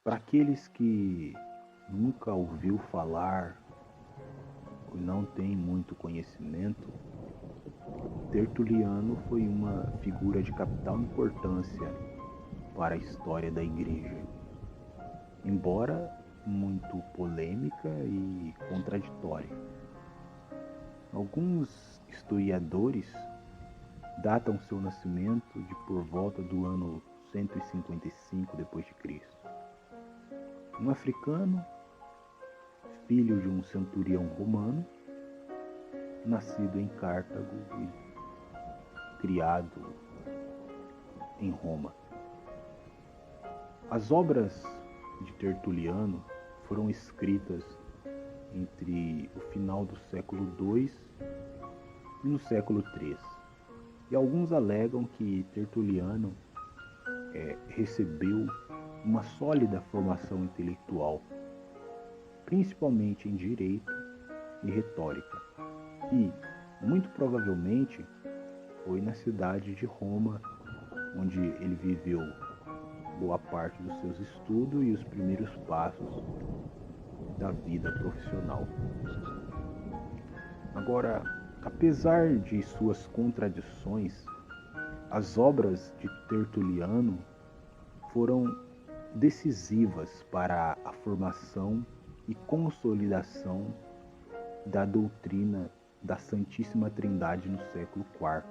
Para aqueles que nunca ouviu falar ou não tem muito conhecimento, Tertuliano foi uma figura de capital importância para a história da Igreja, embora muito polêmica e contraditória. Alguns historiadores datam seu nascimento de por volta do ano 155 d.C. Um africano, filho de um centurião romano, nascido em Cartago e criado em Roma. As obras de Tertuliano foram escritas entre o final do século II e no século III. E alguns alegam que Tertuliano recebeu uma sólida formação intelectual, principalmente em direito e retórica, e, muito provavelmente, foi na cidade de Roma, onde ele viveu boa parte dos seus estudos e os primeiros passos da vida profissional. Agora, apesar de suas contradições, as obras de Tertuliano foram decisivas para a formação e consolidação da doutrina da Santíssima Trindade no século IV.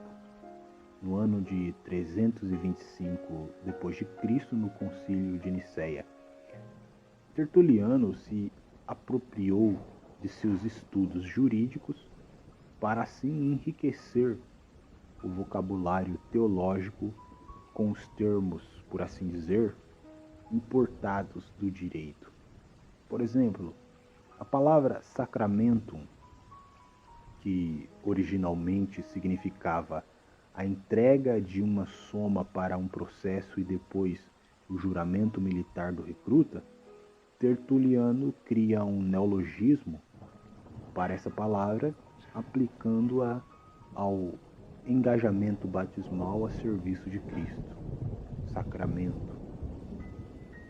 No ano de 325 d.C., no Concílio de Nicéia, Tertuliano se apropriou de seus estudos jurídicos para assim enriquecer o vocabulário teológico com os termos, por assim dizer, importados do direito. Por exemplo, a palavra sacramentum, que originalmente significava a entrega de uma soma para um processo e depois o juramento militar do recruta, Tertuliano cria um neologismo para essa palavra, aplicando-a ao engajamento batismal a serviço de Cristo, sacramento.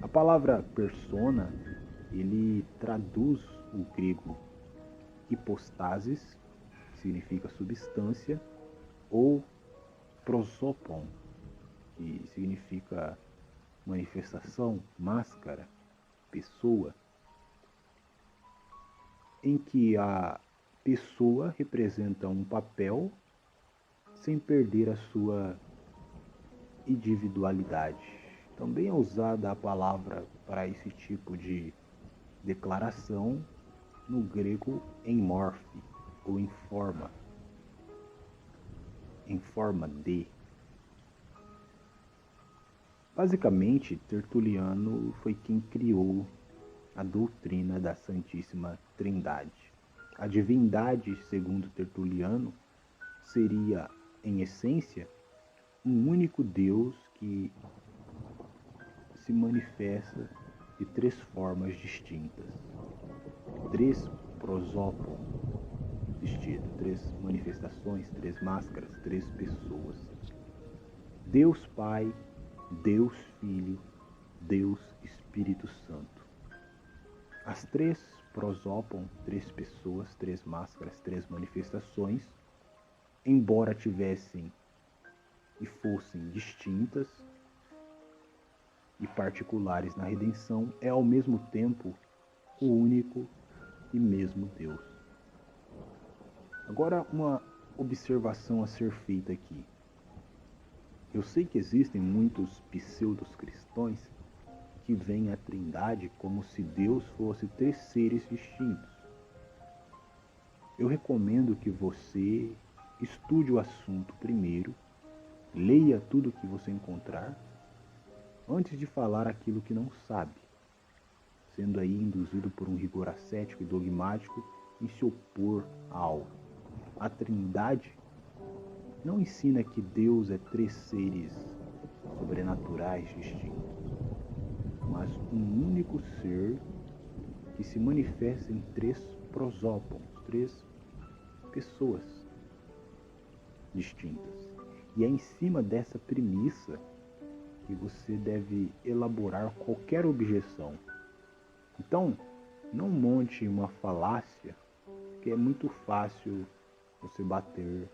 A palavra persona, ele traduz o grego hipostasis, que significa substância, ou prosopon, que significa manifestação, máscara, pessoa, em que a pessoa representa um papel sem perder a sua individualidade. Também é usada a palavra para esse tipo de declaração no grego em morfe ou em forma de. Basicamente, Tertuliano foi quem criou a doutrina da Santíssima Trindade. A divindade, segundo Tertuliano, seria, em essência, um único Deus que se manifesta de três formas distintas. Três prosópon distintos, três manifestações, três máscaras, três pessoas. Deus Pai, Deus Filho, Deus Espírito Santo. As três prosópon, três pessoas, três máscaras, três manifestações, embora tivessem e fossem distintas e particulares na redenção, é ao mesmo tempo o único e mesmo Deus. Agora, uma observação a ser feita aqui. Eu sei que existem muitos pseudos cristãos que veem a Trindade como se Deus fosse três seres distintos. Eu recomendo que você estude o assunto primeiro, leia tudo o que você encontrar, antes de falar aquilo que não sabe, sendo aí induzido por um rigor ascético e dogmático em se opor a algo. A Trindade não ensina que Deus é três seres sobrenaturais distintos, mas um único ser que se manifesta em três prosópons, três pessoas distintas. E é em cima dessa premissa que você deve elaborar qualquer objeção. Então, não monte uma falácia, que é muito fácil você bater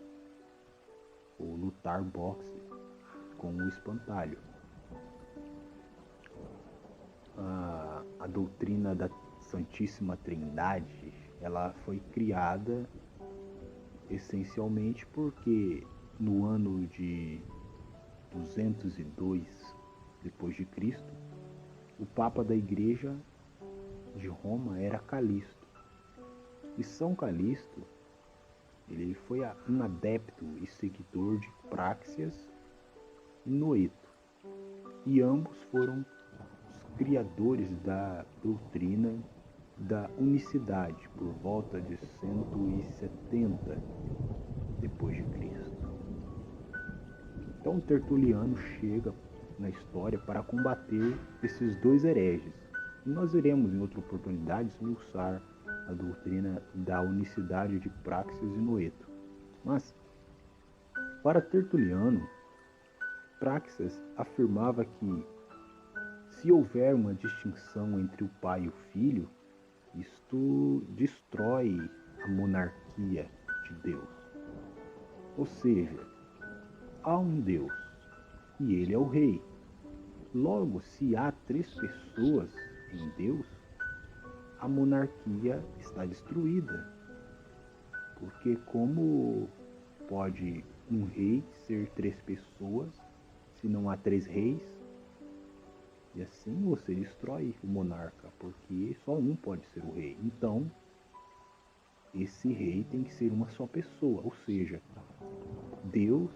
ou lutar boxe com o espantalho. A doutrina da Santíssima Trindade, ela foi criada essencialmente porque no ano de 202 depois de Cristo, o Papa da Igreja de Roma era Calixto. E São Calixto, ele foi um adepto e seguidor de Práxias e Noeto. E ambos foram os criadores da doutrina da unicidade por volta de 170 depois de Cristo. Então Tertuliano chega na história para combater esses dois hereges. E nós iremos em outra oportunidade esmiuçar a doutrina da unicidade de Práxias e Noeto. Mas, para Tertuliano, Práxias afirmava que se houver uma distinção entre o pai e o filho, isto destrói a monarquia de Deus. Ou seja, há um Deus e ele é o rei. Logo, se há 3 pessoas em Deus, a monarquia está destruída. Porque como pode um rei ser 3 pessoas se não há 3 reis? E assim você destrói o monarca, porque só um pode ser o rei. Então, esse rei tem que ser uma só pessoa, ou seja, Deus,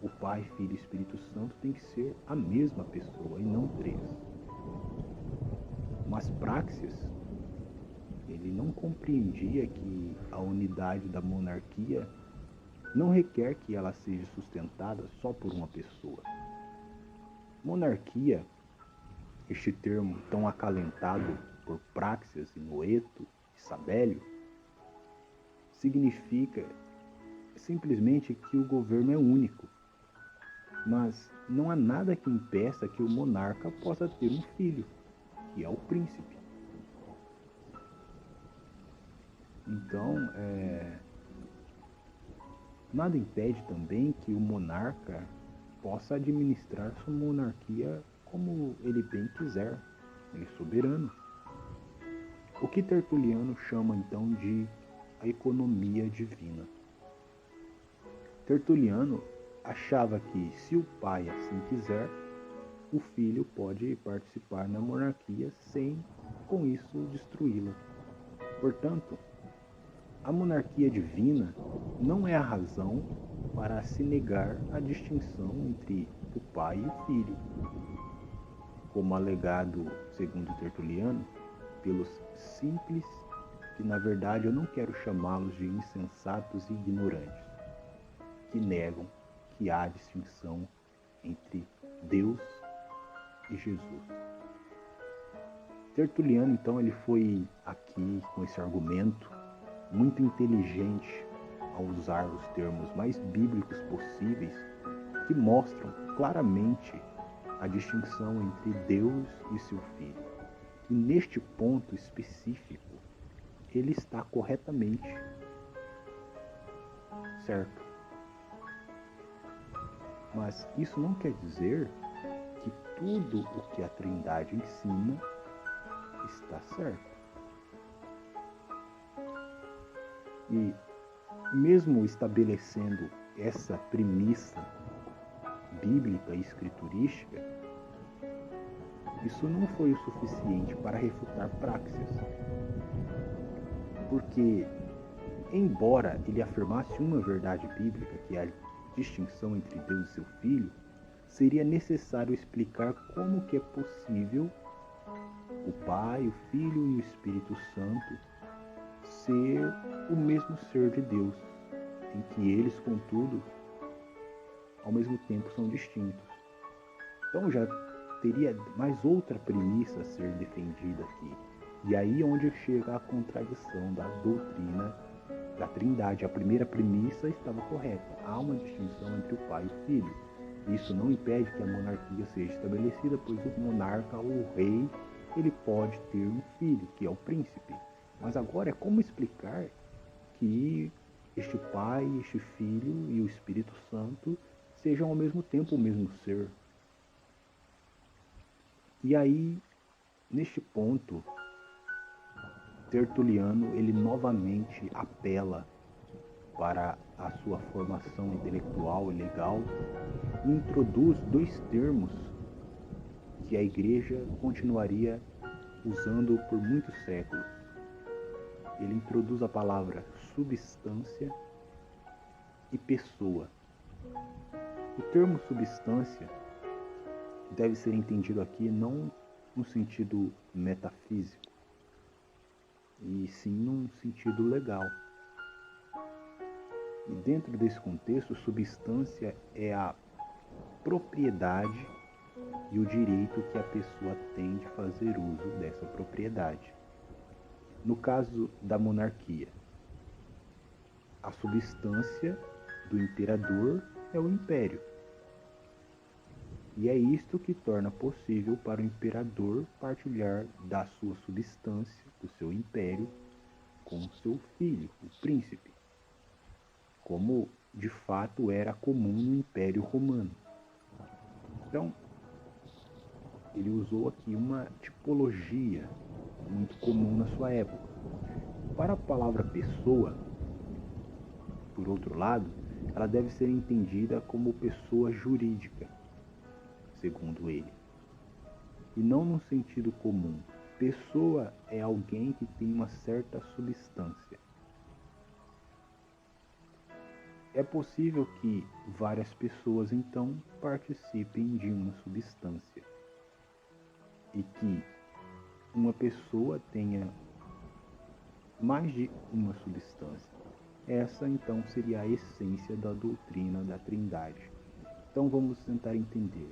o Pai, Filho e Espírito Santo tem que ser a mesma pessoa e não 3. Mas Práxias, ele não compreendia que a unidade da monarquia não requer que ela seja sustentada só por uma pessoa. Monarquia, este termo tão acalentado por Práxias e Noeto e Sabélio, significa simplesmente que o governo é único. Mas não há nada que impeça que o monarca possa ter um filho, que é o príncipe. Então, nada impede também que o monarca possa administrar sua monarquia como ele bem quiser. Ele é soberano. O que Tertuliano chama então de a economia divina. Tertuliano achava que, se o pai assim quiser, o filho pode participar na monarquia sem, com isso, destruí-la. Portanto, a monarquia divina não é a razão para se negar a distinção entre o pai e o filho, como alegado, segundo Tertuliano, pelos simples, que na verdade eu não quero chamá-los de insensatos e ignorantes, que negam que há distinção entre Deus e Jesus. Tertuliano, então, ele foi aqui com esse argumento muito inteligente ao usar os termos mais bíblicos possíveis, que mostram claramente a distinção entre Deus e seu Filho. E neste ponto específico, ele está corretamente certo. Mas isso não quer dizer que tudo o que a Trindade ensina está certo. E mesmo estabelecendo essa premissa bíblica e escriturística, isso não foi o suficiente para refutar Práxias. Porque, embora ele afirmasse uma verdade bíblica, que é a distinção entre Deus e seu Filho, seria necessário explicar como que é possível o Pai, o Filho e o Espírito Santo ser o mesmo ser de Deus, em que eles, contudo, ao mesmo tempo são distintos. Então já teria mais outra premissa a ser defendida aqui. E aí onde chega a contradição da doutrina da Trindade. A primeira premissa estava correta. Há uma distinção entre o Pai e o Filho. Isso não impede que a monarquia seja estabelecida, pois o monarca, o rei, ele pode ter um filho, que é o príncipe. Mas agora é como explicar que este Pai, este Filho e o Espírito Santo sejam ao mesmo tempo o mesmo ser. E aí, neste ponto, Tertuliano ele novamente apela para a sua formação intelectual e legal e introduz dois termos que a igreja continuaria usando por muitos séculos. Ele introduz a palavra substância e pessoa. O termo substância deve ser entendido aqui não no sentido metafísico, e sim num sentido legal. E dentro desse contexto, substância é a propriedade e o direito que a pessoa tem de fazer uso dessa propriedade. No caso da monarquia, a substância do imperador é o império. E é isto que torna possível para o imperador partilhar da sua substância, do seu império, com o seu filho, o príncipe, como de fato era comum no Império Romano. Então, ele usou aqui uma tipologia muito comum na sua época. Para a palavra pessoa, por outro lado, ela deve ser entendida como pessoa jurídica, segundo ele, e não no sentido comum. Pessoa é alguém que tem uma certa substância. É possível que várias pessoas, então, participem de uma substância e que uma pessoa tenha mais de uma substância. Essa, então, seria a essência da doutrina da Trindade. Então, vamos tentar entender.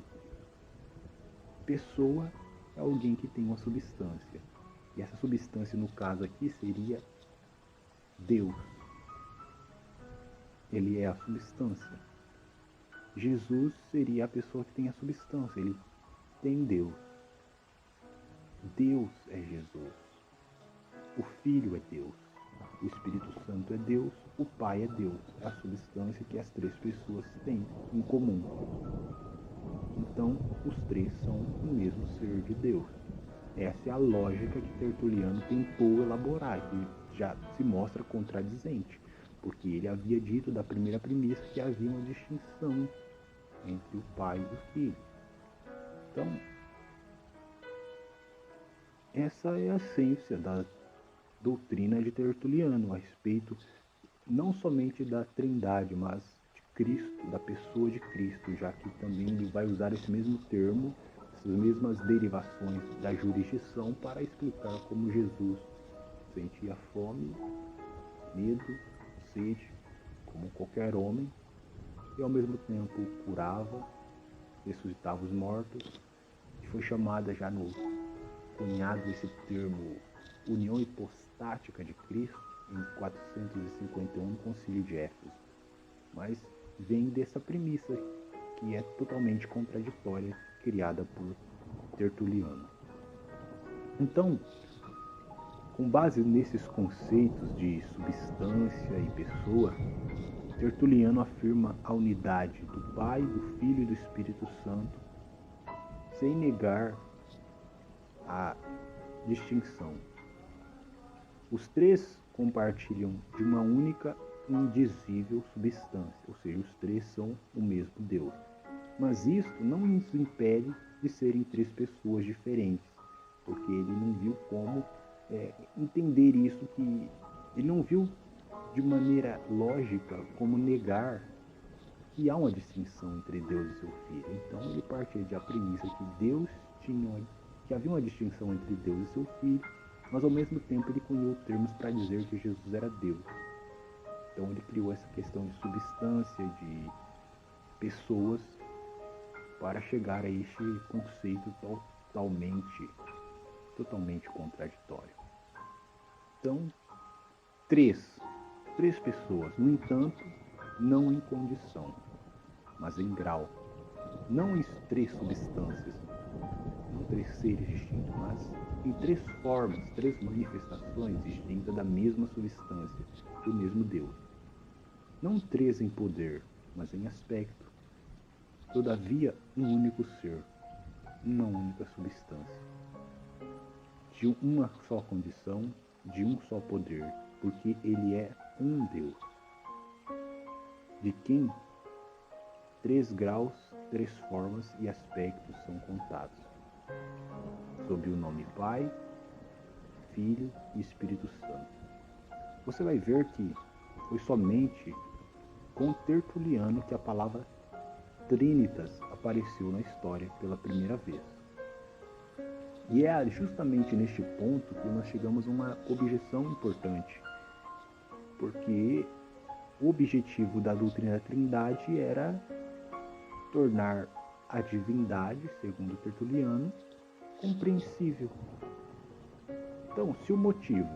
Pessoa é alguém que tem uma substância. E essa substância, no caso aqui, seria Deus. Ele é a substância. Jesus seria a pessoa que tem a substância. Ele tem Deus. Deus é Jesus. O Filho é Deus. O Espírito Santo é Deus. O Pai é Deus. É a substância que as três pessoas têm em comum. Então, os três são o mesmo ser de Deus. Essa é a lógica que Tertuliano tentou elaborar, que já se mostra contradizente, porque ele havia dito da primeira premissa que havia uma distinção entre o Pai e o Filho. Então, essa é a essência da doutrina de Tertuliano a respeito não somente da Trindade, mas de Cristo, da pessoa de Cristo, já que também ele vai usar esse mesmo termo, essas mesmas derivações da jurisdição para explicar como Jesus sentia fome, medo, sede, como qualquer homem, e ao mesmo tempo curava, ressuscitava os mortos, e foi chamada já no cunhado esse termo união hipostática de Cristo em 451 no Concílio de Éfeso. Mas vem dessa premissa que é totalmente contraditória, criada por Tertuliano. Então, com base nesses conceitos de substância e pessoa, Tertuliano afirma a unidade do Pai, do Filho e do Espírito Santo, sem negar a distinção. Os três compartilham de uma única indizível substância, ou seja, os três são o mesmo Deus. Mas isto não os impede de serem três pessoas diferentes, porque ele não viu como entender isso, que ele não viu de maneira lógica como negar que há uma distinção entre Deus e seu Filho. Então ele partia da premissa que havia uma distinção entre Deus e seu Filho, mas ao mesmo tempo ele cunhou termos para dizer que Jesus era Deus. Então ele criou essa questão de substância, de pessoas, para chegar a este conceito totalmente contraditório. Então, três pessoas, no entanto, não em condição, mas em grau. não em três substâncias, não três seres distintos, mas em três formas, três manifestações distintas da mesma substância, do mesmo Deus. Não três em poder, mas em aspecto. Todavia, um único ser, uma única substância, de uma só condição, de um só poder, porque ele é um Deus, de quem três graus, três formas e aspectos são contados, sob o nome Pai, Filho e Espírito Santo. Você vai ver que foi somente com Tertuliano que a palavra Trinitas apareceu na história pela primeira vez. E é justamente neste ponto que nós chegamos a uma objeção importante, porque o objetivo da doutrina da Trindade era tornar a divindade, segundo Tertuliano, compreensível. Então, se o motivo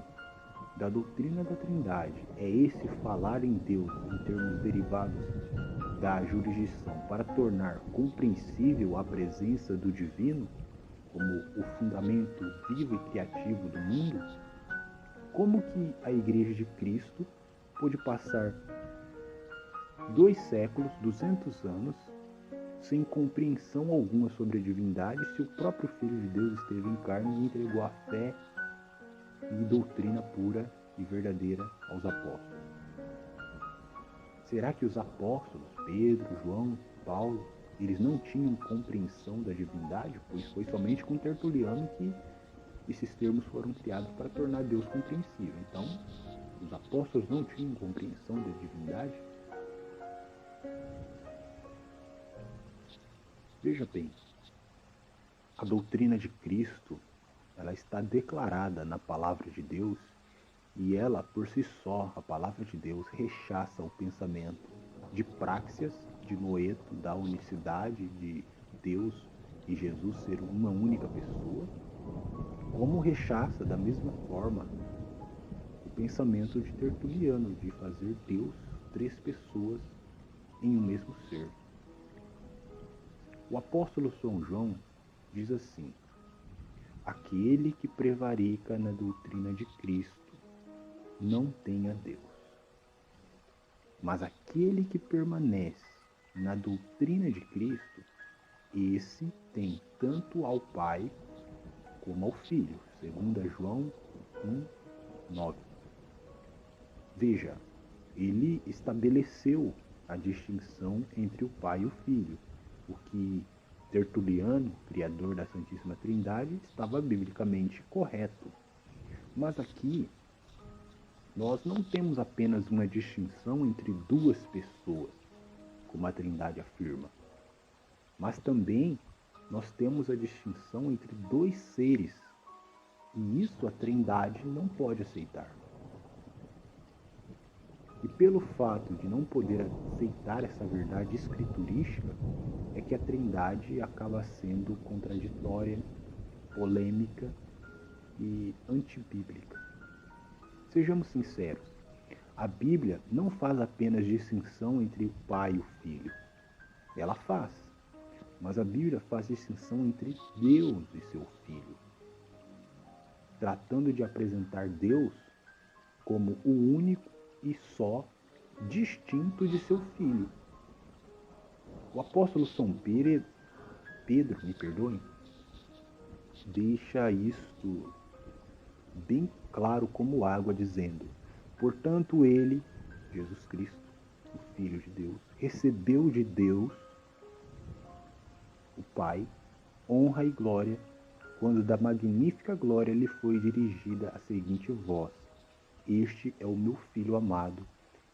da doutrina da Trindade é esse falar em Deus em termos derivados da jurisdição para tornar compreensível a presença do divino como o fundamento vivo e criativo do mundo, como que a Igreja de Cristo pôde passar 2 séculos, 200 anos, sem compreensão alguma sobre a divindade, se o próprio Filho de Deus esteve em carne e entregou a fé e doutrina pura e verdadeira aos apóstolos? Será que os apóstolos, Pedro, João, Paulo, eles não tinham compreensão da divindade? Pois foi somente com Tertuliano que esses termos foram criados para tornar Deus compreensível. Então, os apóstolos não tinham compreensão da divindade? Veja bem, a doutrina de Cristo, ela está declarada na palavra de Deus e ela, por si só, a palavra de Deus, rechaça o pensamento de Práxias, de Noeto, da unicidade de Deus e Jesus ser uma única pessoa, como rechaça da mesma forma o pensamento de Tertuliano de fazer Deus 3 pessoas em um mesmo ser. O apóstolo São João diz assim: aquele que prevarica na doutrina de Cristo não tem a Deus. Mas aquele que permanece na doutrina de Cristo, esse tem tanto ao Pai como ao Filho, segundo João 1:9. Veja, ele estabeleceu a distinção entre o Pai e o Filho, o que Tertuliano, criador da Santíssima Trindade, estava biblicamente correto. Mas aqui nós não temos apenas uma distinção entre 2 pessoas, como a Trindade afirma, mas também nós temos a distinção entre 2 seres, e isso a Trindade não pode aceitar. E pelo fato de não poder aceitar essa verdade escriturística, é que a Trindade acaba sendo contraditória, polêmica e antibíblica. Sejamos sinceros, a Bíblia não faz apenas distinção entre o Pai e o Filho. Ela faz, mas a Bíblia faz distinção entre Deus e seu Filho, tratando de apresentar Deus como o único e só distinto de seu Filho. O apóstolo São Pedro, deixa isto bem claro como água, dizendo: portanto ele, Jesus Cristo, o Filho de Deus, recebeu de Deus, o Pai, honra e glória, quando da magnífica glória lhe foi dirigida a seguinte voz: este é o meu Filho amado,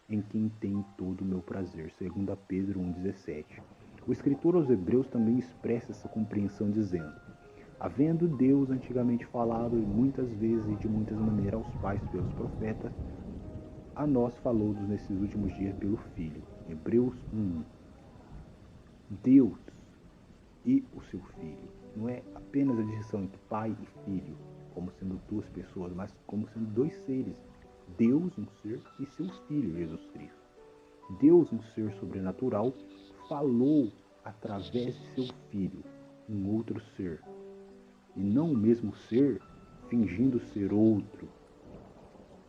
em quem tem todo o meu prazer. 2 Pedro 1,17. O escritor aos Hebreus também expressa essa compreensão dizendo: havendo Deus antigamente falado muitas vezes e de muitas maneiras aos pais pelos profetas, a nós falou nesses últimos dias pelo Filho. Hebreus 1. Deus e o seu Filho. Não é apenas a distinção entre pai e filho, como sendo 2 pessoas, mas como sendo 2 seres. Deus, um ser, e seu Filho, Jesus Cristo. Deus, um ser sobrenatural, falou através de seu filho, um outro ser, e não o mesmo ser fingindo ser outro.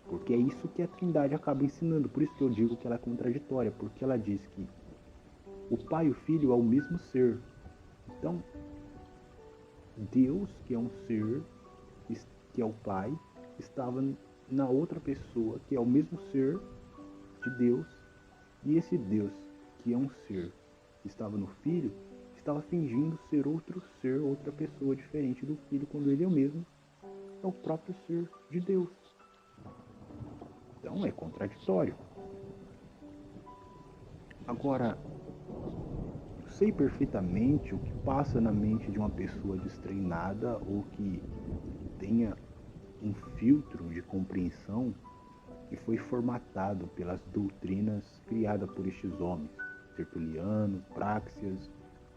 Porque é isso que a Trindade acaba ensinando. Por isso que eu digo que ela é contraditória, porque ela diz que o Pai e o Filho é o mesmo ser. Então, Deus, que é um ser, que é o Pai, estava na outra pessoa, que é o mesmo ser de Deus, e esse Deus, que é um ser, que estava no Filho, estava fingindo ser outro ser, outra pessoa diferente do Filho, quando ele é o mesmo, é o próprio ser de Deus. Então é contraditório. Agora, eu sei perfeitamente o que passa na mente de uma pessoa destreinada ou que tenha um filtro de compreensão que foi formatado pelas doutrinas criadas por estes homens, Tertuliano, Práxias,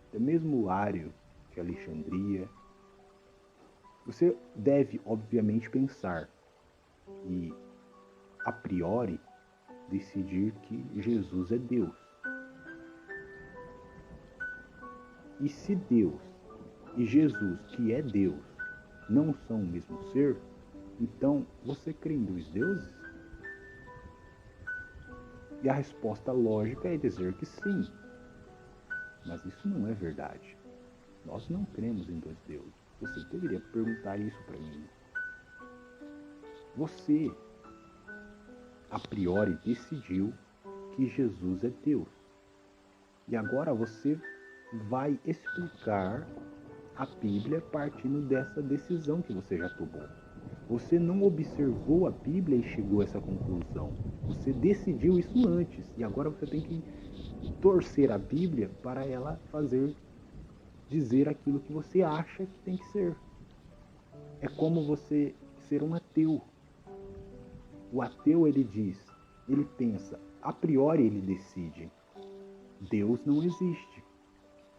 até mesmo Ário de Alexandria. Você deve, obviamente, pensar e, a priori, decidir que Jesus é Deus. E se Deus e Jesus, que é Deus, não são o mesmo ser, então você crê em dois deuses? E a resposta lógica é dizer que sim. Mas isso não é verdade. Nós não cremos em dois deuses. Você deveria perguntar isso para mim. Você, a priori, decidiu que Jesus é Deus. E agora você vai explicar a Bíblia partindo dessa decisão que você já tomou. Você não observou a Bíblia e chegou a essa conclusão. Você decidiu isso antes. E agora você tem que torcer a Bíblia para ela dizer aquilo que você acha que tem que ser. É como você ser um ateu. O ateu, ele pensa, a priori ele decide, Deus não existe.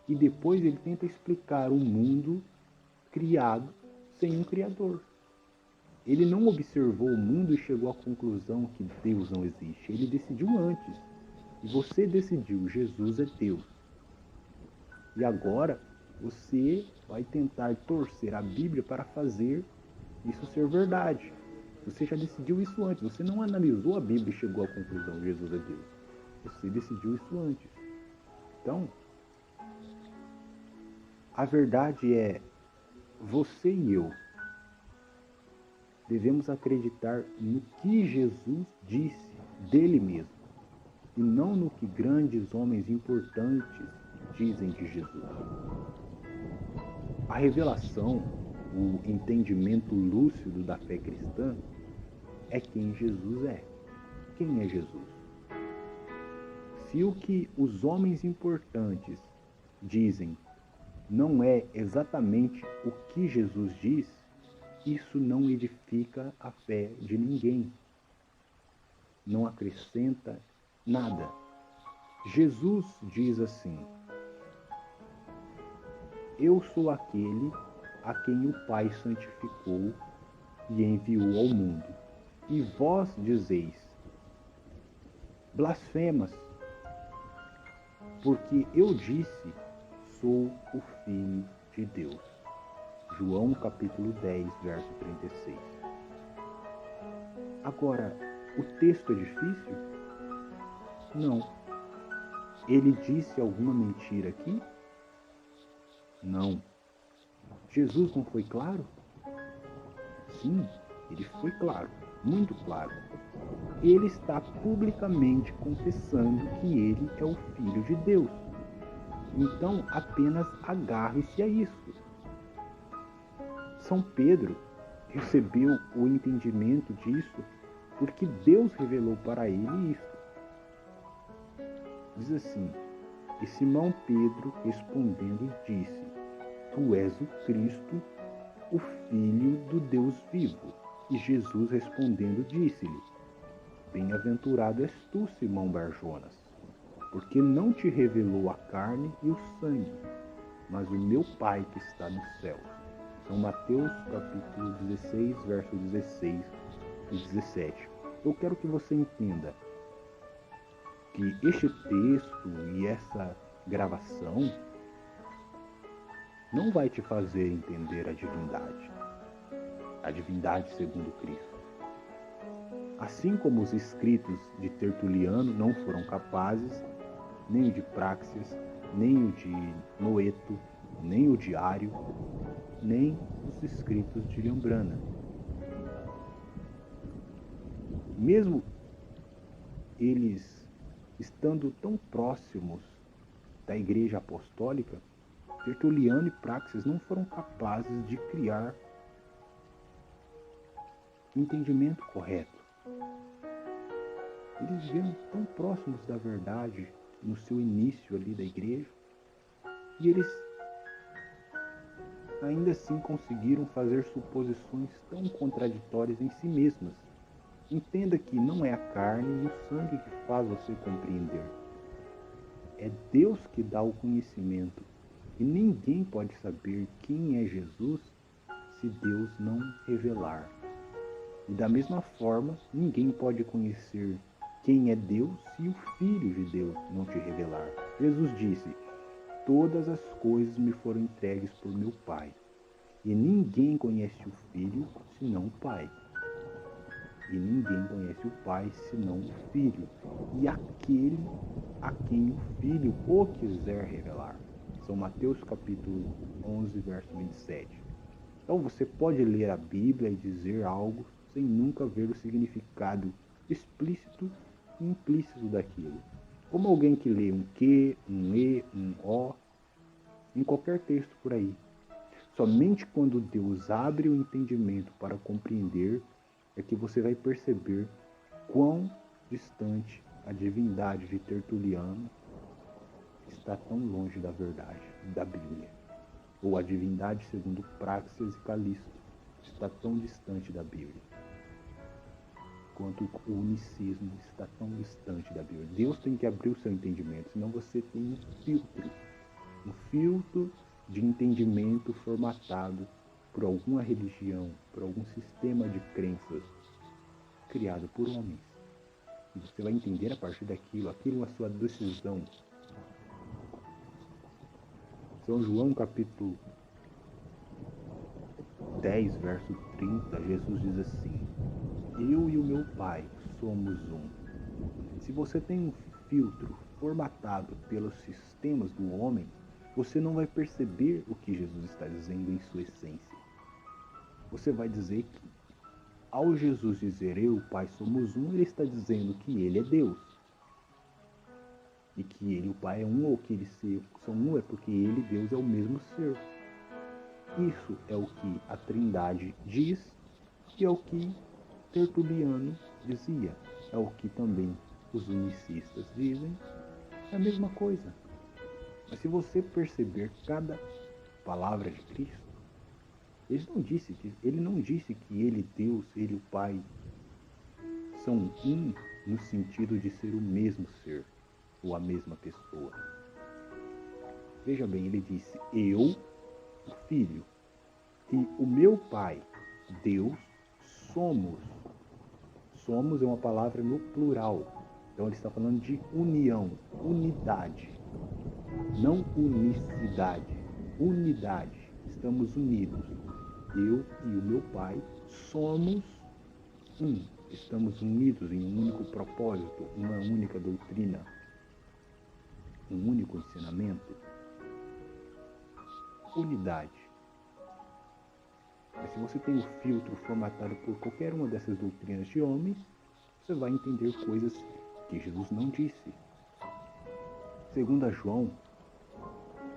E depois ele tenta explicar um mundo criado sem um criador. Ele não observou o mundo e chegou à conclusão que Deus não existe. Ele decidiu antes. E você decidiu, Jesus é Deus. E agora você vai tentar torcer a Bíblia para fazer isso ser verdade. Você já decidiu isso antes. Você não analisou a Bíblia e chegou à conclusão que Jesus é Deus. Você decidiu isso antes. Então, a verdade é, você e eu devemos acreditar no que Jesus disse dele mesmo, e não no que grandes homens importantes dizem de Jesus. A revelação, o entendimento lúcido da fé cristã é quem Jesus é. Quem é Jesus? Se o que os homens importantes dizem não é exatamente o que Jesus diz, isso não edifica a fé de ninguém. Não acrescenta nada. Jesus diz assim: eu sou aquele a quem o Pai santificou e enviou ao mundo. E vós dizeis, blasfemas, porque eu disse, sou o Filho de Deus. João capítulo 10, verso 36. Agora, o texto é difícil? Não. Ele disse alguma mentira aqui? Não. Jesus não foi claro? Sim, ele foi claro, muito claro. Ele está publicamente confessando que ele é o Filho de Deus. Então, apenas agarre-se a isso. São Pedro recebeu o entendimento disso porque Deus revelou para ele isso. Diz assim, e Simão Pedro respondendo disse, tu és o Cristo, o Filho do Deus vivo. E Jesus respondendo disse-lhe, bem-aventurado és tu, Simão Barjonas, porque não te revelou a carne e o sangue, mas o meu Pai que está no céu. São Mateus capítulo 16, versos 16 e 17. Eu quero que você entenda que este texto e essa gravação não vai te fazer entender a divindade segundo Cristo. Assim como os escritos de Tertuliano não foram capazes, nem o de Praxeas, nem o de Noeto, nem o de Ário, nem os escritos de Ambrana. Mesmo eles estando tão próximos da Igreja Apostólica, Tertuliano e Praxeas não foram capazes de criar entendimento correto. Eles viveram tão próximos da verdade no seu início ali da igreja, e eles ainda assim conseguiram fazer suposições tão contraditórias em si mesmas. Entenda que não é a carne e o sangue que faz você compreender. É Deus que dá o conhecimento. E ninguém pode saber quem é Jesus se Deus não revelar. E da mesma forma, ninguém pode conhecer quem é Deus se o Filho de Deus não te revelar. Jesus disse: todas as coisas me foram entregues por meu Pai. E ninguém conhece o Filho senão o Pai. E ninguém conhece o Pai senão o Filho. E aquele a quem o Filho o quiser revelar. São Mateus capítulo 11, verso 27. Então você pode ler a Bíblia e dizer algo sem nunca ver o significado explícito e implícito daquilo. Como alguém que lê um Q, um E, um O, em qualquer texto por aí. Somente quando Deus abre o entendimento para compreender é que você vai perceber quão distante a divindade de Tertuliano está tão longe da verdade da Bíblia. Ou a divindade segundo Praxeas e Calisto está tão distante da Bíblia quanto o unicismo está tão distante da Bíblia. Deus tem que abrir o seu entendimento, senão você tem um filtro de entendimento formatado por alguma religião, por algum sistema de crenças criado por homens. E você vai entender a partir daquilo, aquilo é a sua decisão. São João capítulo 10, verso 30, Jesus diz assim: eu e o meu Pai somos um. Se você tem um filtro formatado pelos sistemas do homem, você não vai perceber o que Jesus está dizendo em sua essência. Você vai dizer que, ao Jesus dizer eu e o Pai somos um, ele está dizendo que ele é Deus. E que ele e o Pai é um, ou que eles são um, é porque ele, Deus, é o mesmo ser. Isso é o que a Trindade diz e é o que Tertuliano dizia. É o que também os unicistas dizem. É a mesma coisa. Mas se você perceber cada palavra de Cristo, ele não disse que ele, Deus, ele e o Pai são um no sentido de ser o mesmo ser ou a mesma pessoa. Veja bem, ele disse eu, o Filho, e o meu Pai, Deus, somos. Somos é uma palavra no plural. Então ele está falando de união, unidade. Não unicidade, unidade. Estamos unidos. Eu e o meu Pai somos um. Estamos unidos em um único propósito, uma única doutrina, um único ensinamento. Unidade. Mas se você tem o filtro formatado por qualquer uma dessas doutrinas de homens, você vai entender coisas que Jesus não disse. Segundo João,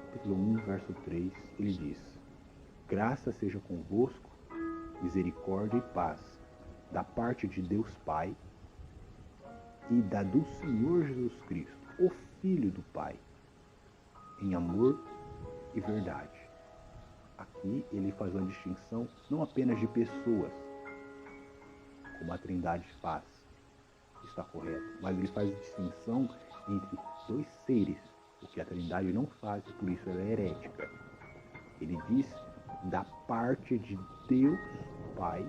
capítulo 1, verso 3, ele diz: graça seja convosco, misericórdia e paz, da parte de Deus Pai e da do Senhor Jesus Cristo, o Filho do Pai, em amor e verdade. Aqui ele faz uma distinção não apenas de pessoas, como a Trindade faz, está correto, mas ele faz distinção entre dois seres, o que a Trindade não faz, por isso ela é herética. Ele diz da parte de Deus Pai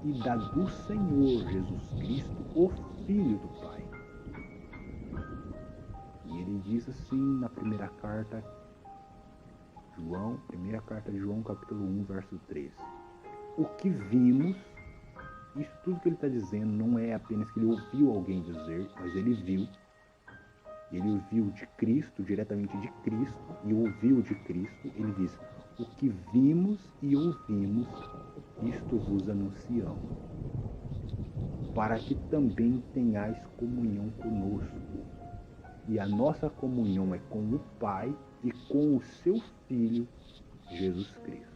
e da do Senhor Jesus Cristo, o Filho do Pai. E Ele diz assim na primeira carta de João, capítulo 1, verso 13. O que vimos, isso tudo que ele está dizendo não é apenas que ele ouviu alguém dizer, mas ele viu. Ele ouviu de Cristo, diretamente de Cristo, e ouviu de Cristo. Ele diz, o que vimos e ouvimos, isto vos anunciamos, para que também tenhais comunhão conosco. E a nossa comunhão é com o Pai e com o seu Filho, Jesus Cristo.